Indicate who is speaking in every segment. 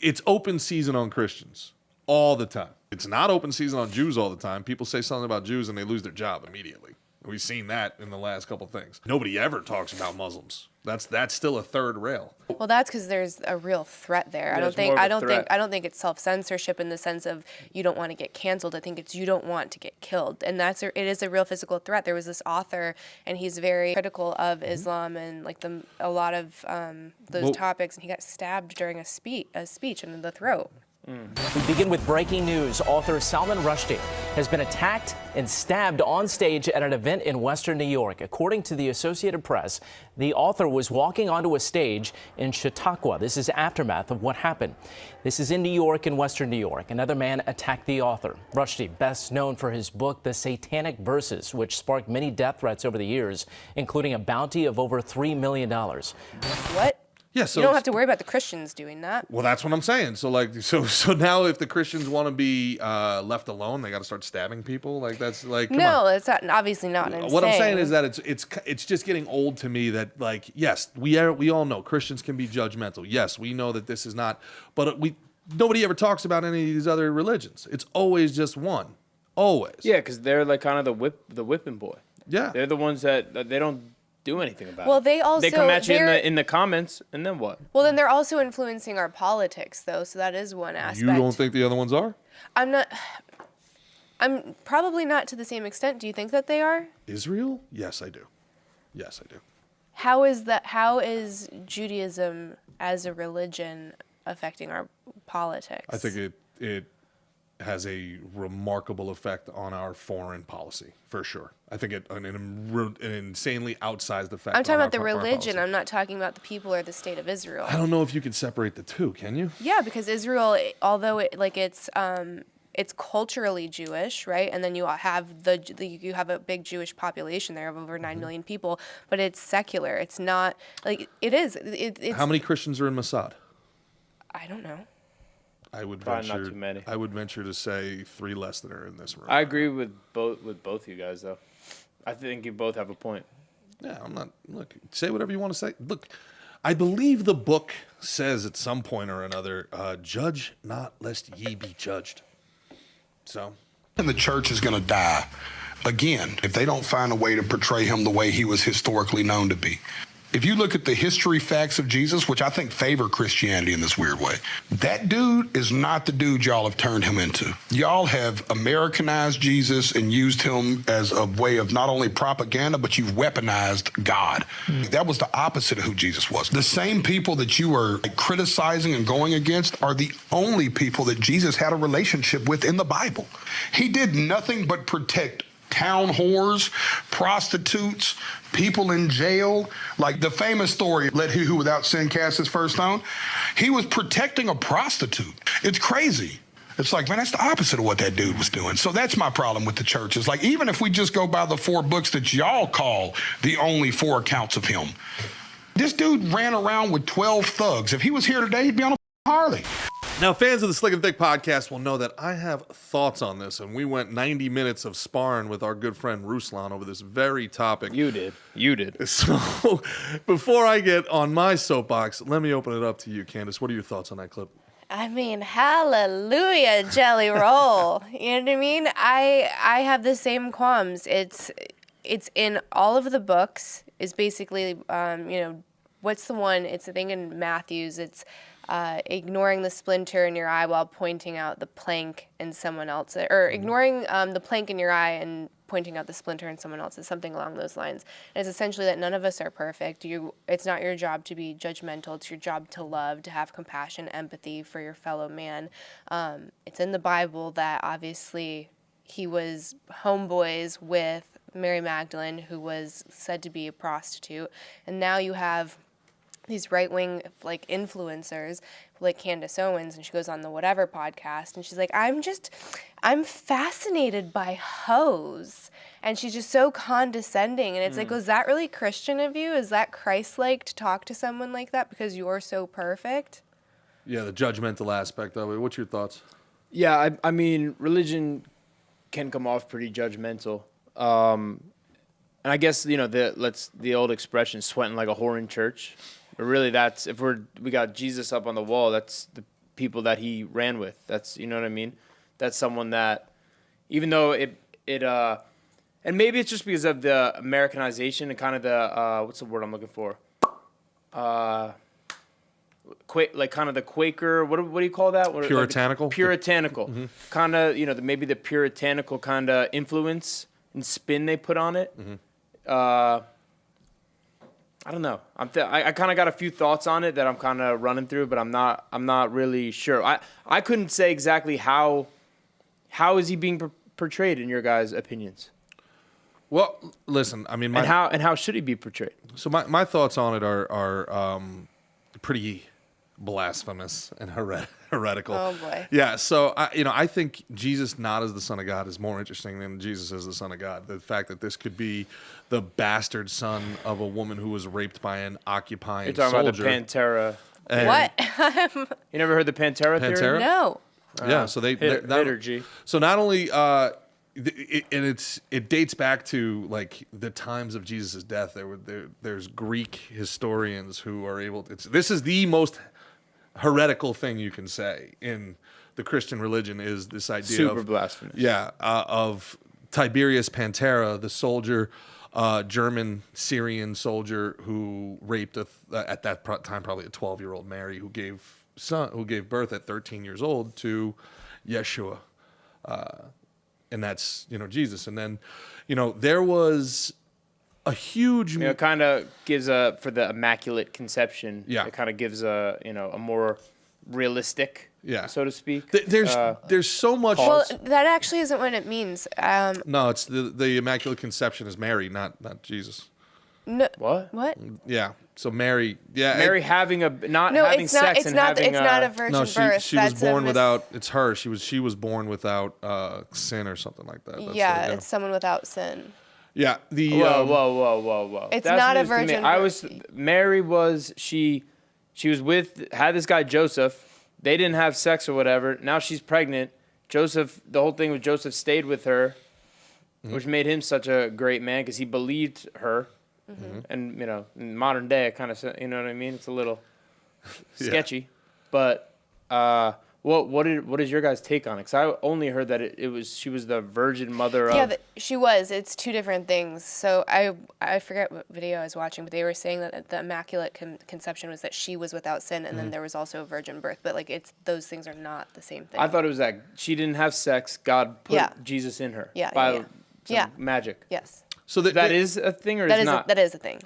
Speaker 1: it's open season on Christians all the time. It's not open season on Jews all the time. People say something about Jews and they lose their job immediately. We've seen that in the last couple things. Nobody ever talks about Muslims. That's still a third rail.
Speaker 2: Well, that's because there's a real threat there. I don't think it's self-censorship in the sense of you don't want to get canceled. I think it's you don't want to get killed, and it is a real physical threat. There was this author, and he's very critical of Islam and like a lot of those topics, and he got stabbed during a speech in the throat.
Speaker 3: We begin with breaking news. Author Salman Rushdie has been attacked and stabbed on stage at an event in Western New York. According to the Associated Press, the author was walking onto a stage in Chautauqua. This is aftermath of what happened. This is in New York and Western New York. Another man attacked the author. Rushdie, best known for his book, The Satanic Verses, which sparked many death threats over the years, including a bounty of over $3 million.
Speaker 2: What?
Speaker 1: Yeah, so
Speaker 2: you don't have to worry about the Christians doing that.
Speaker 1: Well, that's what I'm saying. So now if the Christians want to be left alone, they got to start stabbing people. Like that's like
Speaker 2: no, it's not, obviously not.
Speaker 1: What I'm saying is that it's just getting old to me that like yes, we all know Christians can be judgmental. Yes, we know that this is not, but nobody ever talks about any of these other religions. It's always just one, always.
Speaker 4: Yeah, because they're like kind of the whipping boy.
Speaker 1: Yeah,
Speaker 4: they're the ones that they don't do anything about
Speaker 2: well,
Speaker 4: it.
Speaker 2: They
Speaker 4: come at you in the comments, and then what?
Speaker 2: Well, then they're also influencing our politics, though, so that is one aspect.
Speaker 1: You don't think the other ones are?
Speaker 2: I'm probably not to the same extent. Do you think that they are?
Speaker 1: Israel? Yes, I do. Yes, I do.
Speaker 2: How is Judaism as a religion affecting our politics?
Speaker 1: I think it has a remarkable effect on our foreign policy, for sure. I think an insanely outside effect.
Speaker 2: I'm talking about the religion. I'm not talking about the people or the state of Israel.
Speaker 1: I don't know if you could separate the two, can you?
Speaker 2: Yeah, because Israel, although it's culturally Jewish, right? And then you have you have a big Jewish population there of over 9 million people, but it's secular. It's not like it is. It's,
Speaker 1: how many Christians are in Mossad?
Speaker 2: I don't know.
Speaker 1: I would
Speaker 4: Probably not too many.
Speaker 1: I would venture to say 3 less than are in this room.
Speaker 4: I agree with both you guys, though. I think you both have a point.
Speaker 1: Yeah, I'm not. Look, say whatever you want to say. Look, I believe the book says at some point or another, "Judge not, lest ye be judged." So,
Speaker 5: and the church is going to die again if they don't find a way to portray him the way he was historically known to be. If you look at the history facts of Jesus, which I think favor Christianity in this weird way, that dude is not the dude y'all have turned him into. Y'all have Americanized Jesus and used him as a way of not only propaganda, but you've weaponized God. That was the opposite of who Jesus was. The same people that you are criticizing and going against are the only people that Jesus had a relationship with in the Bible. He did nothing but protect town whores, prostitutes, people in jail. Like the famous story, let he who without sin cast his first stone. He was protecting a prostitute. It's crazy. It's like, man, that's the opposite of what that dude was doing. So that's my problem with the church. It's like, even if we just go by the 4 books that y'all call the only 4 accounts of him, this dude ran around with 12 thugs. If he was here today, he'd be on a Harley.
Speaker 1: Now, fans of the Slick and Thick podcast will know that I have thoughts on this, and we went 90 minutes of sparring with our good friend Ruslan over this very topic.
Speaker 4: You did.
Speaker 1: So, before I get on my soapbox, let me open it up to you, Candice. What are your thoughts on that clip?
Speaker 2: I mean, hallelujah, jelly roll. You know what I mean? I have the same qualms. It's in all of the books. It's basically, what's the one? It's the thing in Matthew's. It's ignoring the splinter in your eye while pointing out the plank in someone else, or ignoring the plank in your eye and pointing out the splinter in someone else's, something along those lines. And it's essentially that none of us are perfect. It's not your job to be judgmental. It's your job to love, to have compassion, empathy for your fellow man. It's in the Bible that obviously he was homeboys with Mary Magdalene, who was said to be a prostitute, and now you have these right-wing influencers like Candice Owens, and she goes on the Whatever podcast, and she's like, I'm fascinated by hoes, and she's just so condescending, and it's like, was that really Christian of you? Is that Christ-like to talk to someone like that because you're so perfect?
Speaker 1: Yeah, the judgmental aspect of it. What's your thoughts?
Speaker 4: Yeah, I mean, religion can come off pretty judgmental. And I guess, the old expression, sweating like a whore in church. But really, that's, if we got Jesus up on the wall, that's people that he ran with. That's, you know what I mean? That's someone that, even though it and maybe it's just because of the Americanization and kind of the what's the word I'm looking for? Like kind of the Quaker. What do you call that?
Speaker 1: Puritanical.
Speaker 4: Puritanical. Kind of, you know, maybe the puritanical kind of influence and spin they put on it. I don't know. I kind of got a few thoughts on it that I'm kind of running through, but I'm not really sure. I couldn't say exactly how is he being portrayed in your guys' opinions.
Speaker 1: Well, listen, I mean,
Speaker 4: and how should he be portrayed?
Speaker 1: So my thoughts on it are pretty blasphemous and heretical.
Speaker 2: Oh boy.
Speaker 1: Yeah. So I think Jesus not as the Son of God is more interesting than Jesus as the Son of God. The fact that this could be the bastard son of a woman who was raped by an occupying
Speaker 4: You're talking
Speaker 1: soldier.
Speaker 4: about the Pantera.
Speaker 2: What?
Speaker 4: You never heard the Pantera theory?
Speaker 1: Pantera?
Speaker 2: No.
Speaker 1: Yeah. So they
Speaker 4: Hit her, G.
Speaker 1: So not only it dates back to like the times of Jesus' death. There's Greek historians who are able to. This is the most heretical thing you can say in the Christian religion is this idea
Speaker 4: Super
Speaker 1: of
Speaker 4: blasphemous.
Speaker 1: Yeah, of Tiberius Pantera, the soldier, German Syrian soldier who raped at that time probably a 12-year-old Mary who gave birth at 13 years old to Yeshua. And that's, Jesus. And then, there was a huge...
Speaker 4: it kind of gives for the Immaculate Conception.
Speaker 1: Yeah.
Speaker 4: It kind of gives a more realistic, so to speak.
Speaker 1: There's so much...
Speaker 2: Well, that actually isn't what it means.
Speaker 1: No, it's the Immaculate Conception is Mary, not Jesus.
Speaker 2: No.
Speaker 4: What?
Speaker 2: What?
Speaker 1: Yeah. So Mary... Yeah.
Speaker 4: Mary having
Speaker 2: it's
Speaker 4: sex
Speaker 2: it's
Speaker 4: and
Speaker 2: not,
Speaker 4: having
Speaker 2: it's not a virgin
Speaker 1: No,
Speaker 2: birth.
Speaker 1: she was
Speaker 2: That's
Speaker 1: born without... It's her. She was born without sin or something like that. That's
Speaker 2: it's someone without sin.
Speaker 1: Yeah.
Speaker 4: Whoa.
Speaker 2: It's
Speaker 4: That's
Speaker 2: not a
Speaker 4: news to me.
Speaker 2: virgin.
Speaker 4: Mary was, she was had this guy Joseph. They didn't have sex or whatever. Now she's pregnant. Joseph, the whole thing with Joseph stayed with her, which made him such a great man because he believed her. And, in modern day, it kind of, you know what I mean? It's a little sketchy. But what is your guys' take on it? Because I only heard that she was the virgin mother of...
Speaker 2: Yeah, she was. It's two different things. So I forget what video I was watching, but they were saying that the Immaculate Conception was that she was without sin, and then there was also a virgin birth. But those things are not the same thing.
Speaker 4: I thought it was that she didn't have sex. God put Jesus in her. By some magic.
Speaker 2: Yes.
Speaker 1: So
Speaker 4: that is a thing, or is not?
Speaker 2: That is a thing.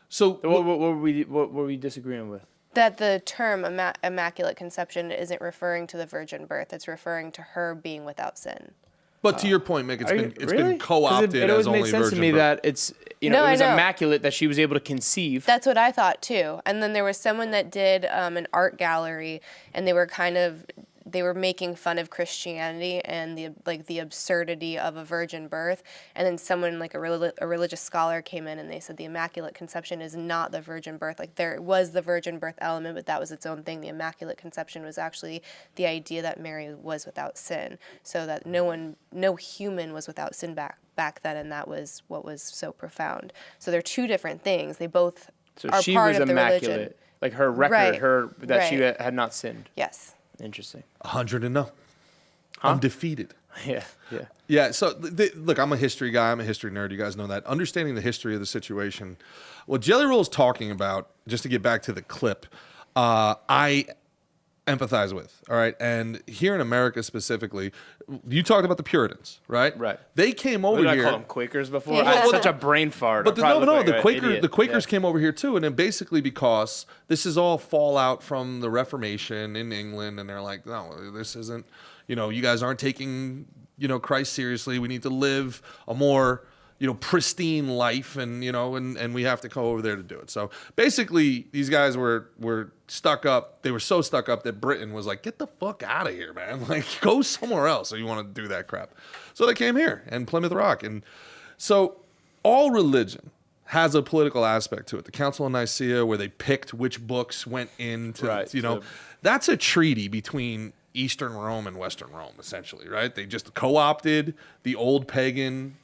Speaker 1: So
Speaker 4: what were we disagreeing with?
Speaker 2: That the term Immaculate Conception isn't referring to the virgin birth; it's referring to her being without sin.
Speaker 1: But to your point, Mick, it's
Speaker 4: really?
Speaker 1: been co-opted
Speaker 4: it always
Speaker 1: as only
Speaker 4: made sense
Speaker 1: virgin
Speaker 4: to me
Speaker 1: birth.
Speaker 4: that it's it was immaculate that she was able to conceive.
Speaker 2: That's what I thought too. And then there was someone that did an art gallery, and they were making fun of Christianity and the absurdity of a virgin birth. And then someone like a religious scholar came in and they said the Immaculate Conception is not the virgin birth. Like there was the virgin birth element, but that was its own thing. The Immaculate Conception was actually the idea that Mary was without sin, so that no human was without sin back then, and that was what was so profound. So they're two different things. They both are
Speaker 4: she
Speaker 2: part
Speaker 4: was
Speaker 2: of the
Speaker 4: immaculate.
Speaker 2: religion.
Speaker 4: Like her record,
Speaker 2: Right.
Speaker 4: she had not sinned.
Speaker 2: Yes.
Speaker 4: Interesting.
Speaker 1: 100-0. Undefeated.
Speaker 4: Yeah.
Speaker 1: So look, I'm a history guy. I'm a history nerd. You guys know that. Understanding the history of the situation. What Jelly Roll is talking about, just to get back to the clip, I empathize with. All right. And here in America specifically, you talked about the Puritans, right?
Speaker 4: Right.
Speaker 1: They came over
Speaker 4: Did I
Speaker 1: here.
Speaker 4: call them Quakers before?
Speaker 2: Yeah.
Speaker 4: I had
Speaker 2: Well,
Speaker 4: such a brain fart.
Speaker 1: But the Quakers
Speaker 4: Yeah.
Speaker 1: came over here too, and then basically because this is all fallout from the Reformation in England, and they're like, no, this isn't, you guys aren't taking, Christ seriously. We need to live a more, pristine life, and and we have to go over there to do it. So basically, these guys were stuck up. They were so stuck up that Britain was like, get the fuck out of here, man. Like, go somewhere else if you want to do that crap. So they came here, and Plymouth Rock, and so all religion has a political aspect to it. The Council of Nicaea, where they picked which books went into, that's a treaty between Eastern Rome and Western Rome, essentially, right? They just co-opted the old pagan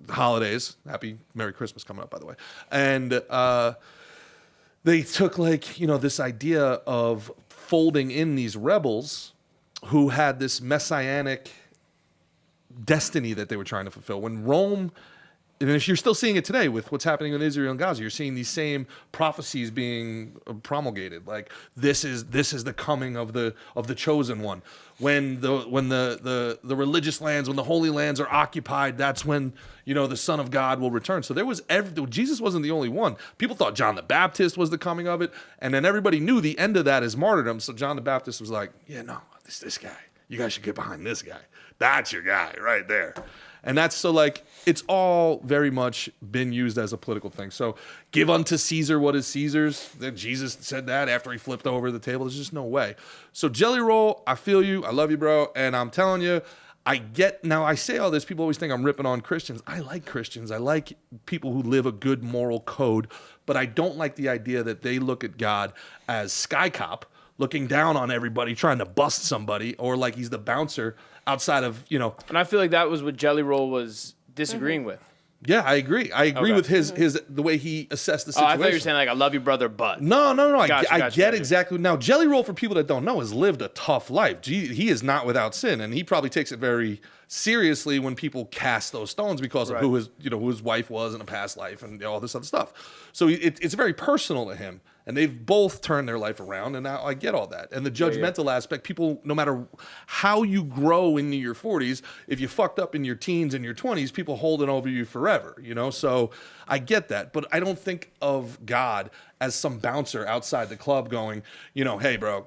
Speaker 1: holidays. Happy Merry Christmas coming up, by the way. And they took this idea of folding in these rebels who had this messianic destiny that they were trying to fulfill. When Rome, and if you're still seeing it today with what's happening in Israel and Gaza, you're seeing these same prophecies being promulgated. Like this is the coming of the chosen one. When the religious lands, when the holy lands are occupied, that's when the Son of God will return. So Jesus wasn't the only one. People thought John the Baptist was the coming of it, and then everybody knew the end of that is martyrdom. So John the Baptist was like, yeah, no, this guy. You guys should get behind this guy. That's your guy right there. And that's so like it's all very much been used as a political thing. So give unto Caesar what is Caesar's. Then Jesus said that after he flipped over the table. There's just no way. So Jelly Roll, I feel you. I love you, bro. And I'm telling you, now I say all this, people always think I'm ripping on Christians. I like Christians. I like people who live a good moral code, but I don't like the idea that they look at God as Sky Cop, looking down on everybody, trying to bust somebody, or like he's the bouncer outside of,
Speaker 4: And I feel like that was what Jelly Roll was disagreeing with.
Speaker 1: Yeah, I agree. I agree with his the way he assessed the
Speaker 4: Oh,
Speaker 1: situation.
Speaker 4: I thought you were saying like, I love you, brother, but.
Speaker 1: No.
Speaker 4: Gotcha.
Speaker 1: Get exactly. Now, Jelly Roll, for people that don't know, has lived a tough life. He is not without sin, and he probably takes it very seriously when people cast those stones because of who his wife was in a past life and all this other stuff. So it's very personal to him. And they've both turned their life around, and now I get all that. And the judgmental aspect, people, no matter how you grow into your 40s, if you fucked up in your teens and your 20s, people hold it over you forever, So I get that. But I don't think of God as some bouncer outside the club going, hey, bro,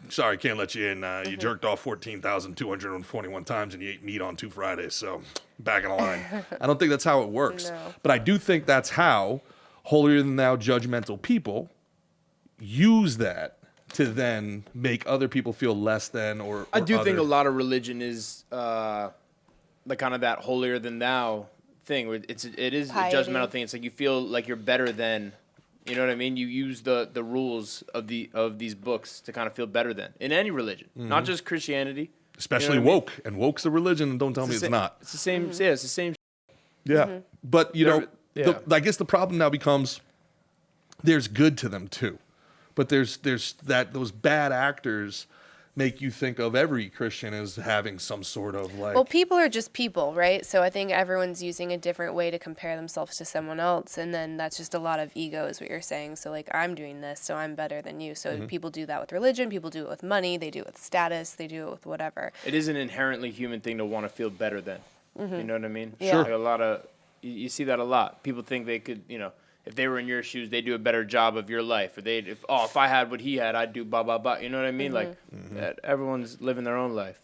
Speaker 1: sorry, can't let you in. You jerked off 14,221 times and you ate meat on 2 Fridays, so back in the line. I don't think that's how it works.
Speaker 2: No.
Speaker 1: But I do think that's how holier-than-thou judgmental people use that to then make other people feel less than or
Speaker 4: I do think a lot of religion is like kind of that holier than thou thing. Where it is
Speaker 2: Piety.
Speaker 4: a judgmental thing. It's like you feel like you're better than, you know what I mean? You use the rules of these books to kind of feel better than in any religion, not just Christianity.
Speaker 1: especially woke. And woke's a religion, and don't tell me it's not.
Speaker 4: It's the same. Yeah, it's the same.
Speaker 1: Yeah. But I guess the problem now becomes there's good to them too. But there's those bad actors make you think of every Christian as having some sort of like.
Speaker 2: Well, people are just people, right? So I think everyone's using a different way to compare themselves to someone else, and then that's just a lot of ego, is what you're saying. So like, I'm doing this, so I'm better than you. So people do that with religion. People do it with money. They do it with status. They do it with whatever.
Speaker 4: It is an inherently human thing to want to feel better than. You know what I mean?
Speaker 2: Yeah. Sure.
Speaker 4: Like a lot of you see that a lot. People think they could, if they were in your shoes, they'd do a better job of your life. Or if I had what he had, I'd do blah, blah, blah. You know what I mean? Like, that everyone's living their own life.